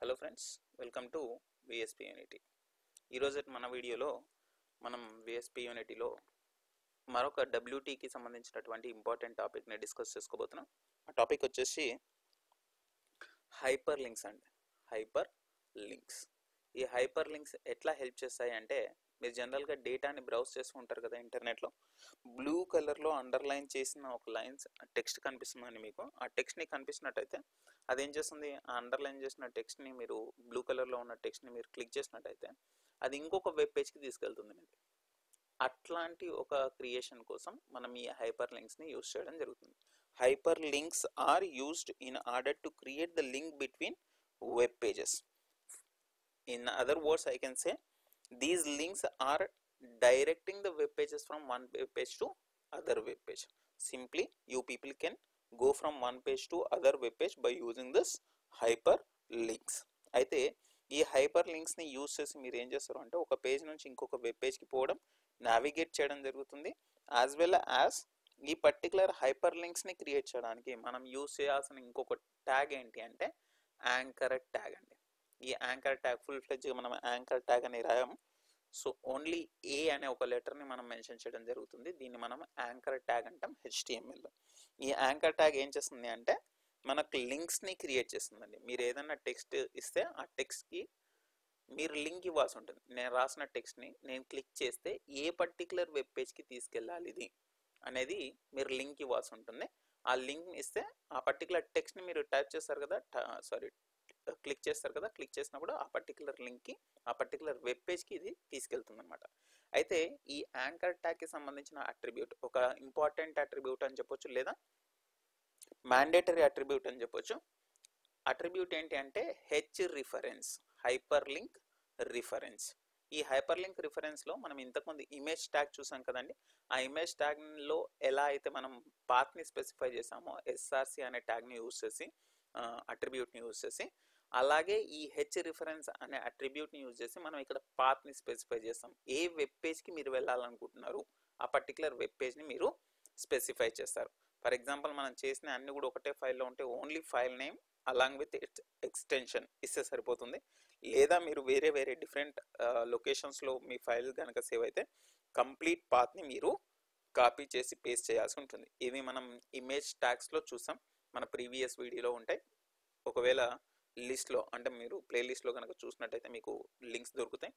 Hello friends, welcome to VSP unity. ఈరోజు మన వీడియోలో మనం విఎస్పి యూనిటీలో మరొక డబ్ల్యూటీకి సంబంధించినటువంటి ఇంపార్టెంట్ టాపిక్ని డిస్కస్ చేసుకోబోతున్నాం. ఆ టాపిక్ వచ్చేసి హైపర్ లింక్స్ అండి. Hyper links. ఈ హైపర్ లింక్స్ ఎట్లా హెల్ప్ చేస్తాయి అంటే, మీరు జనరల్గా డేటాని బ్రౌజ్ చేస్తూ ఉంటారు కదా ఇంటర్నెట్లో. బ్లూ కలర్లో అండర్లైన్ చేసిన ఒక లైన్స్ టెక్స్ట్ కనిపిస్తుందండి మీకు. ఆ టెక్స్ట్ని కనిపిస్తున్నట్టయితే అదేం చేస్తుంది, ఆ అండర్లైన్ చేసిన టెక్స్ట్ని మీరు బ్లూ కలర్లో ఉన్న టెక్స్ట్ని మీరు క్లిక్ చేసినట్టయితే అది ఇంకొక వెబ్ పేజ్కి తీసుకెళ్తుంది మీకు. అట్లాంటి ఒక క్రియేషన్ కోసం మనం ఈ హైపర్ లింక్స్ని యూజ్ చేయడం జరుగుతుంది. Hyperlinks are used in order to create the link between web pages. In other words, I can say these links are directing the web pages from one web page to other web page. Simply, you people can go from one page to other web page by using this hyperlinks. అయితే ఈ hyper లింక్స్ని use చేసి మీరు ఏం చేస్తారు అంటే, ఒక page నుంచి ఇంకొక వెబ్ పేజ్కి పోవడం, నావిగేట్ చేయడం జరుగుతుంది. యాజ్ వెల్ యాజ్ ఈ పర్టికులర్ హైపర్ లింక్స్ని క్రియేట్ చేయడానికి మనం యూజ్ చేయాల్సిన ఇంకొక ట్యాగ్ ఏంటి అంటే యాంకర్ ట్యాగ్ అండి. ఈ యాంకర్ ట్యాగ్ ఫుల్ ఫ్లెడ్జ్గా మనం యాంకర్ ట్యాగ్ అని రాయము. సో ఓన్లీ ఏ అనే ఒక లెటర్ని మనం మెన్షన్ చేయడం జరుగుతుంది. దీన్ని మనం యాంకర్ ట్యాగ్ అంటాం HTML. ఈ యాంకర్ ట్యాగ్ ఏం చేస్తుంది అంటే మనకు లింక్స్ని క్రియేట్ చేస్తుందండి. మీరు ఏదైనా టెక్స్ట్ ఇస్తే ఆ టెక్స్ట్కి మీరు లింక్ ఇవ్వాల్సి ఉంటుంది. నేను రాసిన టెక్స్ట్ని నేను క్లిక్ చేస్తే ఏ పర్టికులర్ వెబ్ పేజ్కి తీసుకెళ్ళాలి ఇది అనేది మీరు లింక్ ఇవ్వాల్సి ఉంటుంది. ఆ లింక్ ఇస్తే ఆ పర్టికులర్ టెక్స్ట్ని మీరు టైప్ చేస్తారు కదా, క్లిక్ చేస్తారు కదా, క్లిక్ చేసినప్పుడు ఆ పర్టికులర్ లింక్కి ఆ పర్టికులర్ వెబ్ పేజ్కి ఇది తీసుకెళ్తుంది అనమాట. అయితే ఈ యాంకర్ ట్యాగ్కి సంబంధించిన అట్రిబ్యూట్ ఒక ఇంపార్టెంట్ అట్రిబ్యూట్ అని చెప్పొచ్చు, లేదా మ్యాండేటరీ అట్రిబ్యూట్ అని చెప్పొచ్చు. అట్రిబ్యూట్ ఏంటి అంటే H reference, hyper link reference. ఈ హైపర్ లింక్ రిఫరెన్స్లో మనం ఇంతకుముందు ఇమేజ్ ట్యాగ్ చూసాం కదండి. ఆ ఇమేజ్ ట్యాగ్లో ఎలా అయితే మనం పాత్ని స్పెసిఫై చేసామో SRC అనే ట్యాగ్ని యూజ్ చేసి, అట్రిబ్యూట్ని యూజ్ చేసి, అలాగే ఈ హెచ్ రిఫరెన్స్ అనే అట్రిబ్యూట్ని యూజ్ చేసి మనం ఇక్కడ పాత్ని స్పెసిఫై చేస్తాం. ఏ వెబ్ పేజ్కి మీరు వెళ్ళాలనుకుంటున్నారు ఆ పర్టికులర్ వెబ్ పేజ్ని మీరు స్పెసిఫై చేస్తారు. ఫర్ ఎగ్జాంపుల్ మనం చేసిన అన్ని కూడా ఒకటే ఫైల్లో ఉంటే only file name along with extension ఇస్తే సరిపోతుంది. లేదా మీరు వేరే వేరే డిఫరెంట్ లొకేషన్స్లో మీ ఫైల్ కనుక సేవ్ అయితే కంప్లీట్ పాత్ని మీరు కాపీ చేసి పేస్ట్ చేయాల్సి ఉంటుంది. ఇవి మనం ఇమేజ్ ట్యాగ్స్లో చూసాం, మన ప్రీవియస్ వీడియోలో ఉంటాయి. ఒకవేళ లిస్ట్లో అంటే మీరు ప్లేలిస్ట్లో కనుక చూసినట్టయితే మీకు లింక్స్ దొరుకుతాయి.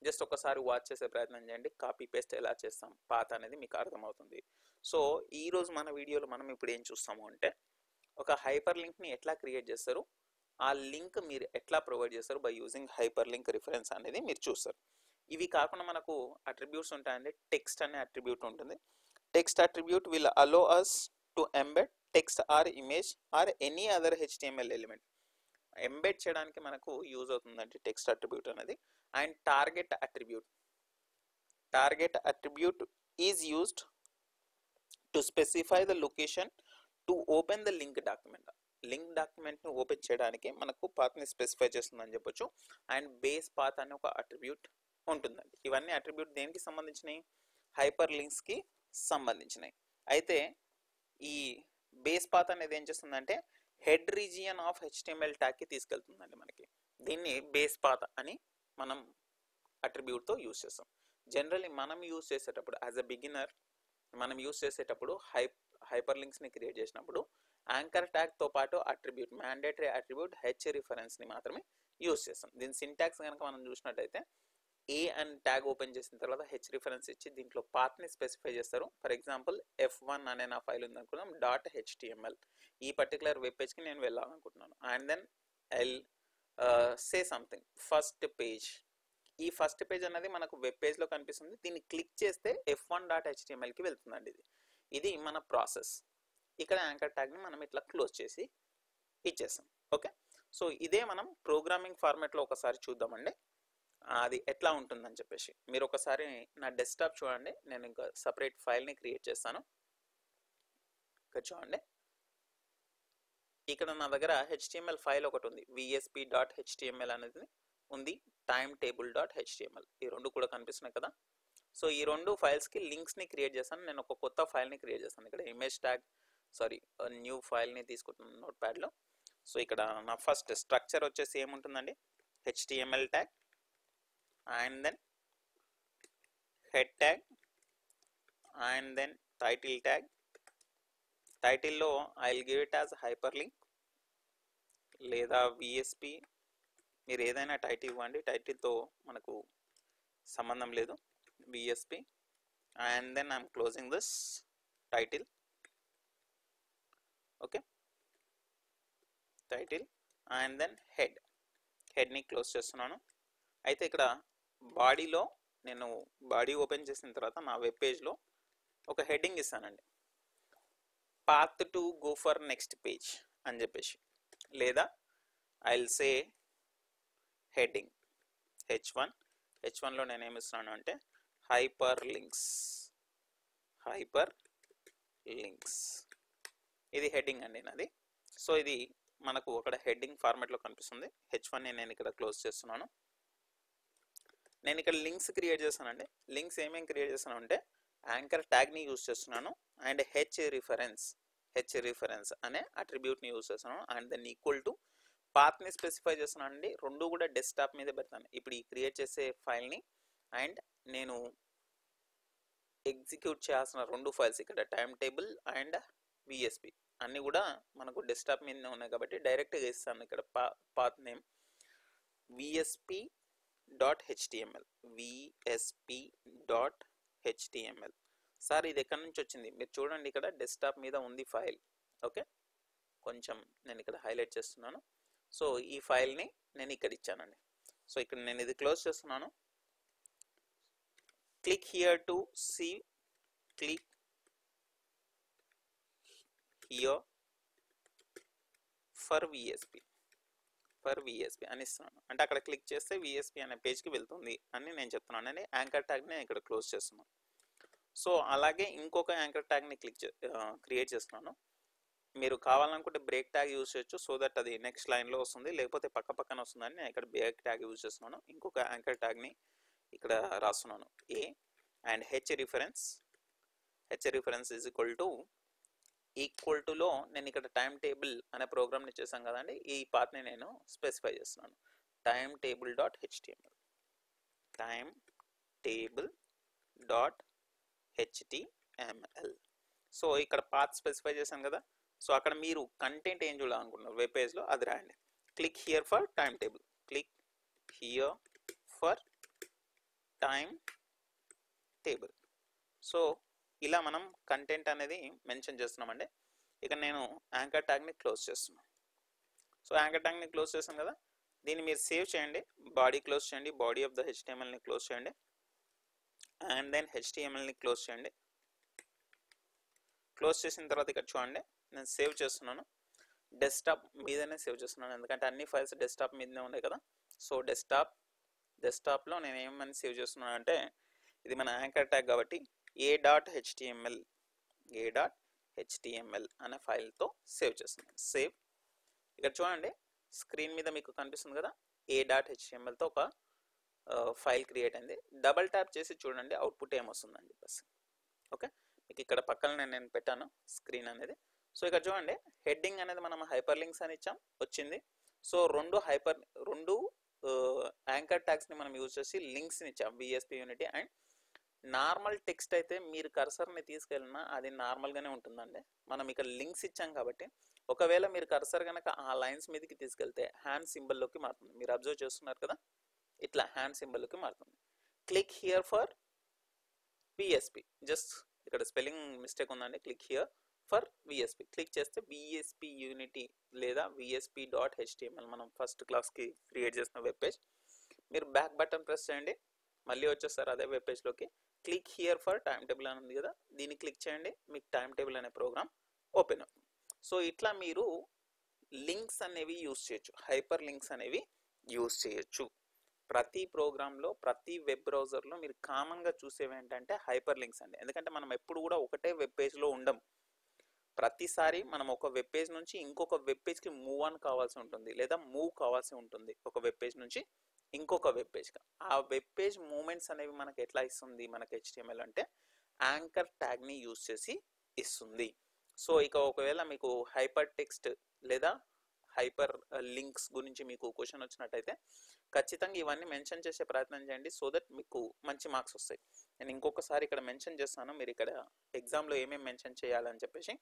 జస్ట్ ఒకసారి వాచ్ చేసే ప్రయత్నం చేయండి. కాపీ పేస్ట్ ఎలా చేస్తాం పాత్ అనేది మీకు అర్థమవుతుంది. సో ఈరోజు మన వీడియోలో మనం ఇప్పుడు ఏం చూస్తాము అంటే, ఒక హైపర్ లింక్ని ఎట్లా క్రియేట్ చేస్తారు, ఆ లింక్ మీరు ఎట్లా ప్రొవైడ్ చేస్తారు by using hyper link reference అనేది మీరు చూస్తారు. ఇవి కాకుండా మనకు అట్రిబ్యూట్స్ ఉంటాయండి. టెక్స్ట్ అనే అట్రిబ్యూట్ ఉంటుంది. Text attribute will allow us to embed text or image or any other HTML element. Embed చేయడానికి మనకు యూజ్ అవుతుందండి టెక్స్ట్ అట్రిబ్యూట్ అనేది. And target attribute is used to specify the location to open the link document. Link డాక్యుమెంట్ని open చేయడానికి మనకు పాత్ని specify చేస్తుందని చెప్పొచ్చు. And base path అనే ఒక అట్రిబ్యూట్ ఉంటుందండి. ఇవన్నీ అట్రిబ్యూట్ దేనికి సంబంధించినవి, హైపర్ లింక్స్కి సంబంధించినవి. అయితే ఈ బేస్ పాత్ అనేది ఏం చేస్తుందంటే హెడ్ రీజియన్ ఆఫ్ HTML ట్యాగ్కి తీసుకెళ్తుందండి మనకి. దీన్ని బేస్ పాత్ అని మనం అట్రిబ్యూట్తో యూజ్ చేస్తాం. జనరల్లీ మనం యూజ్ చేసేటప్పుడు యాజ్ అ బిగినర్ మనం యూజ్ చేసేటప్పుడు హైపర్ లింక్స్ని క్రియేట్ చేసినప్పుడు యాంకర్ ట్యాగ్తో పాటు అట్రిబ్యూట్ మ్యాండేటరీ అట్రిబ్యూట్ హెచ్ రిఫరెన్స్ని మాత్రమే యూజ్ చేస్తాం. దీని సింటాక్స్ కనుక మనం చూసినట్టయితే ఏ అండ్ ట్యాగ్ ఓపెన్ చేసిన తర్వాత హెచ్ రిఫరెన్స్ ఇచ్చి దీంట్లో పాత్ని స్పెసిఫై చేస్తారు. ఫర్ ఎగ్జాంపుల్ F1 అనే నా ఫైల్ ఉంది అనుకున్నాం, .html. ఈ పర్టికులర్ వెబ్ పేజ్కి నేను వెళ్ళాలనుకుంటున్నాను. And then I'll say something first page. ఈ ఫస్ట్ పేజ్ అనేది మనకు వెబ్ పేజ్లో కనిపిస్తుంది. దీన్ని క్లిక్ చేస్తే F1.htmlకి వెళ్తుందండి. ఇది మన ప్రాసెస్. ఇక్కడ యాంకర్ ట్యాగ్ని మనం ఇట్లా క్లోజ్ చేసి ఇచ్చేస్తాం. ఓకే, సో ఇదే మనం ప్రోగ్రామింగ్ ఫార్మాట్లో ఒకసారి చూద్దామండి అది ఎట్లా ఉంటుందని చెప్పేసి. మీరు ఒకసారి నా డెస్క్టాప్ చూడండి. నేను ఇంకా సపరేట్ ఫైల్ని క్రియేట్ చేస్తాను. ఇక్కడ చూడండి, ఇక్కడ నా దగ్గర HTML ఫైల్ ఒకటి ఉంది, VSP.html అనేది ఉంది, timetable.html. ఈ రెండు కూడా కనిపిస్తున్నాయి కదా. సో ఈ రెండు ఫైల్స్కి లింక్స్ని క్రియేట్ చేస్తాను. నేను ఒక కొత్త ఫైల్ని క్రియేట్ చేస్తాను. ఇక్కడ ఇమేజ్ ట్యాగ్ న్యూ ఫైల్ని తీసుకుంటున్నాను నోట్ ప్యాడ్లో. సో ఇక్కడ నా ఫస్ట్ స్ట్రక్చర్ వచ్చేసి ఏముంటుందండి, HTML tag and then head tag and then title tag. టైటిల్లో I will give it as hyper link లేదా VSP, మీరు ఏదైనా టైటిల్ ఇవ్వండి, టైటిల్తో మనకు సంబంధం లేదు, VSP. And then I'm closing this title. Okay, title and then హెడ్ని క్లోజ్ చేస్తున్నాను. అయితే ఇక్కడ బాడీలో నేను బాడీ ఓపెన్ చేసిన తర్వాత నా వెబ్ పేజ్లో ఒక హెడ్డింగ్ ఇస్తానండి, path to go for next page అని చెప్పేసి, లేదా ఐ విల్ సే హెడ్డింగ్ H1లో నేను ఏమిస్తున్నాను అంటే హైపర్ లింక్స్. ఇది హెడ్డింగ్ అండి నాది. సో ఇది మనకు ఒక హెడ్డింగ్ ఫార్మాట్లో కనిపిస్తుంది. H1ని నేను ఇక్కడ క్లోజ్ చేస్తున్నాను. నేను ఇక్కడ లింక్స్ క్రియేట్ చేస్తానండి. లింక్స్ ఏమేమి క్రియేట్ చేస్తాను అంటే యాంకర్ ట్యాగ్ని యూజ్ చేస్తున్నాను అండ్ హెచ్ రిఫరెన్స్ అనే అట్రిబ్యూట్ని యూజ్ చేస్తున్నాను అండ్ దెన్ ఈక్వల్ టు పాత్ని స్పెసిఫై చేస్తున్నాను అండి. రెండు కూడా డెస్క్టాప్ మీద పెడతాను. ఇప్పుడు ఈ క్రియేట్ చేసే ఫైల్ని అండ్ నేను ఎగ్జిక్యూట్ చేయాల్సిన రెండు ఫైల్స్ ఇక్కడ టైమ్ టేబుల్ అండ్ VSP అన్నీ కూడా మనకు డెస్క్టాప్ మీదనే ఉన్నాయి కాబట్టి డైరెక్ట్గా ఇస్తాను. ఇక్కడ పాత్ నేమ్ VSP.html. సార్ ఇది ఎక్కడి నుంచి వచ్చింది మీరు చూడండి, ఇక్కడ డెస్క్టాప్ మీద ఉంది ఫైల్. ఓకే, కొంచెం నేను ఇక్కడ హైలైట్ చేస్తున్నాను. సో ఈ ఫైల్ని నేను ఇక్కడ ఇచ్చానండి. సో ఇక్కడ నేను ఇది క్లోజ్ చేస్తున్నాను. Click here to see, click here for VSP అని ఇస్తున్నాను. అంటే అక్కడ క్లిక్ చేస్తే VSP అనే పేజ్కి వెళ్తుంది అని నేను చెప్తున్నాను అండి. యాంకర్ ట్యాగ్ని ఇక్కడ క్లోజ్ చేస్తున్నాను. సో అలాగే ఇంకొక యాంకర్ ట్యాగ్ని క్రియేట్ చేస్తున్నాను. మీరు కావాలనుకుంటే బ్రేక్ ట్యాగ్ యూజ్ చేయొచ్చు, సో దట్ అది నెక్స్ట్ లైన్లో వస్తుంది, లేకపోతే పక్కన వస్తుందని నేను ఇక్కడ బ్రేక్ ట్యాగ్ యూజ్ చేస్తున్నాను. ఇంకొక యాంకర్ ట్యాగ్ని ఇక్కడ రాస్తున్నాను, A and H reference is equal టులో నేను ఇక్కడ టైమ్ టేబుల్ అనే ప్రోగ్రామ్ని చేశాను కదండి, ఈ పార్ట్ని నేను స్పెసిఫై చేస్తున్నాను. టైమ్ టేబుల్.html. సో ఇక్కడ పాత్ స్పెసిఫై చేశాను కదా. సో అక్కడ మీరు కంటెంట్ ఏం చూడాలనుకుంటున్నారు వెబ్ పేజ్లో అది రాయండి. Click here for time table. So ఇలా మనం కంటెంట్ అనేది మెన్షన్ చేస్తున్నామండి. ఇక నేను యాంకర్ ట్యాగ్ని క్లోజ్ చేస్తున్నాను. సో యాంకర్ ట్యాగ్ని క్లోజ్ చేస్తాను కదా, దీన్ని మీరు సేవ్ చేయండి. బాడీ క్లోజ్ చేయండి, బాడీ ఆఫ్ ద HTMLని క్లోజ్ చేయండి అండ్ దెన్ HTMLని క్లోజ్ చేయండి. క్లోజ్ చేసిన తర్వాత ఇక్కడ చూడండి, నేను సేవ్ చేస్తున్నాను. డెస్క్టాప్ మీదనే సేవ్ చేస్తున్నాను, ఎందుకంటే అన్ని ఫైల్స్ డెస్క్టాప్ మీదనే ఉన్నాయి కదా. సో డెస్క్టాప్లో నేను ఏమని సేవ్ చేస్తున్నాను అంటే, ఇది మన యాంకర్ ట్యాగ్ కాబట్టి a.html అనే ఫైల్తో సేవ్ చేస్తున్నాను. సేవ్. ఇక్కడ చూడండి స్క్రీన్ మీద మీకు కనిపిస్తుంది కదా, a.htmlతో ఒక ఫైల్ క్రియేట్ అయింది. డబల్ ట్యాప్ చేసి చూడండి అవుట్పుట్ ఏమొస్తుందని చెప్పేసి. ఓకే, మీకు ఇక్కడ పక్కన నేను పెట్టాను స్క్రీన్ అనేది. సో ఇక్కడ చూడండి హెడ్డింగ్ అనేది మనం హైపర్ లింక్స్ అని ఇచ్చాం, వచ్చింది. సో రెండు యాంకర్ ట్యాగ్స్ని మనం యూజ్ చేసి లింక్స్ని ఇచ్చాం, VSP unity and normal text. అయితే మీరు కర్సర్ని తీసుకెళ్ళినా అది నార్మల్గానే ఉంటుందండి. మనం ఇక్కడ లింక్స్ ఇచ్చాం కాబట్టి ఒకవేళ మీరు కర్సర్ కనుక ఆ లైన్స్ మీదకి తీసుకెళ్తే హ్యాండ్ సింబల్లోకి మారుతుంది. మీరు అబ్జర్వ్ చేస్తున్నారు కదా, ఇట్లా హ్యాండ్ సింబల్లోకి మారుతుంది. Click here for VSP. Just ఇక్కడ స్పెల్లింగ్ మిస్టేక్ ఉందండి. Click here for VSP click చేస్తే VSP యూనిటీ లేదా VSP.html మనం ఫస్ట్ క్లాస్కి క్రియేట్ చేసిన వెబ్ పేజ్. మీరు బ్యాక్ బటన్ ప్రెస్ చేయండి, మళ్ళీ వచ్చేస్తారు అదే వెబ్ పేజ్లోకి. Click here for time table అని ఉంది కదా, దీన్ని క్లిక్ చేయండి, మీకు టైమ్ టేబుల్ అనే ప్రోగ్రామ్ ఓపెన్ అవుతుంది. సో ఇట్లా మీరు లింక్స్ అనేవి యూజ్ చేయొచ్చు, హైపర్ లింక్స్ అనేవి యూజ్ చేయొచ్చు. ప్రతి ప్రోగ్రాంలో ప్రతి వెబ్ బ్రౌజర్లో మీరు కామన్గా చూసేవి ఏంటంటే హైపర్ లింక్స్ అండి. ఎందుకంటే మనం ఎప్పుడు కూడా ఒకటే వెబ్ పేజ్లో ఉండం. ప్రతిసారి మనం ఒక వెబ్ పేజ్ నుంచి ఇంకొక వెబ్ పేజ్కి మూవ్ ఆన్ కావాల్సి ఉంటుంది, లేదా మూవ్ కావాల్సి ఉంటుంది ఒక వెబ్ పేజ్ నుంచి ఇంకొక వెబ్ పేజ్గా. ఆ వెబ్ పేజ్ మూమెంట్స్ అనేవి మనకు ఎట్లా ఇస్తుంది మనకు HTML అంటే యాంకర్ ట్యాగ్ని యూజ్ చేసి ఇస్తుంది. సో ఇక ఒకవేళ మీకు హైపర్ టెక్స్ట్ లేదా హైపర్ లింక్స్ గురించి మీకు క్వశ్చన్ వచ్చినట్టయితే ఖచ్చితంగా ఇవన్నీ మెన్షన్ చేసే ప్రయత్నం చేయండి, సో దట్ మీకు మంచి మార్క్స్ వస్తాయి. నేను ఇంకొకసారి ఇక్కడ మెన్షన్ చేస్తాను, మీరు ఇక్కడ ఎగ్జామ్లో ఏమేమి మెన్షన్ చేయాలని చెప్పేసి.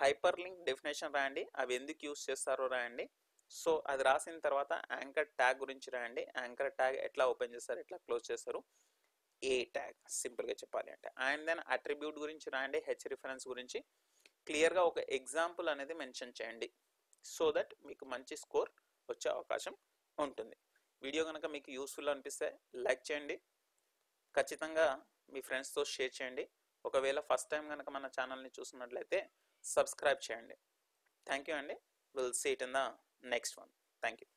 హైపర్ లింక్ డెఫినేషన్ రాయండి, అవి ఎందుకు యూస్ చేస్తారో రాయండి. సో అది రాసిన తర్వాత యాంకర్ ట్యాగ్ గురించి రాయండి, యాంకర్ ట్యాగ్ ఎట్లా ఓపెన్ చేస్తారు, ఎట్లా క్లోజ్ చేస్తారు, ఏ ట్యాగ్ సింపుల్గా చెప్పాలి అంటే. అండ్ దెన్ అట్రిబ్యూట్ గురించి రాయండి, హెచ్ రిఫరెన్స్ గురించి క్లియర్గా ఒక ఎగ్జాంపుల్ అనేది మెన్షన్ చేయండి, సో దట్ మీకు మంచి స్కోర్ వచ్చే అవకాశం ఉంటుంది. వీడియో కనుక మీకు యూస్ఫుల్ అనిపిస్తే లైక్ చేయండి, ఖచ్చితంగా మీ ఫ్రెండ్స్తో షేర్ చేయండి. ఒకవేళ ఫస్ట్ టైం కనుక మన ఛానల్ని చూస్తున్నట్లయితే సబ్స్క్రైబ్ చేయండి. థ్యాంక్ యూ అండి. Will see it in the next one. Thank you.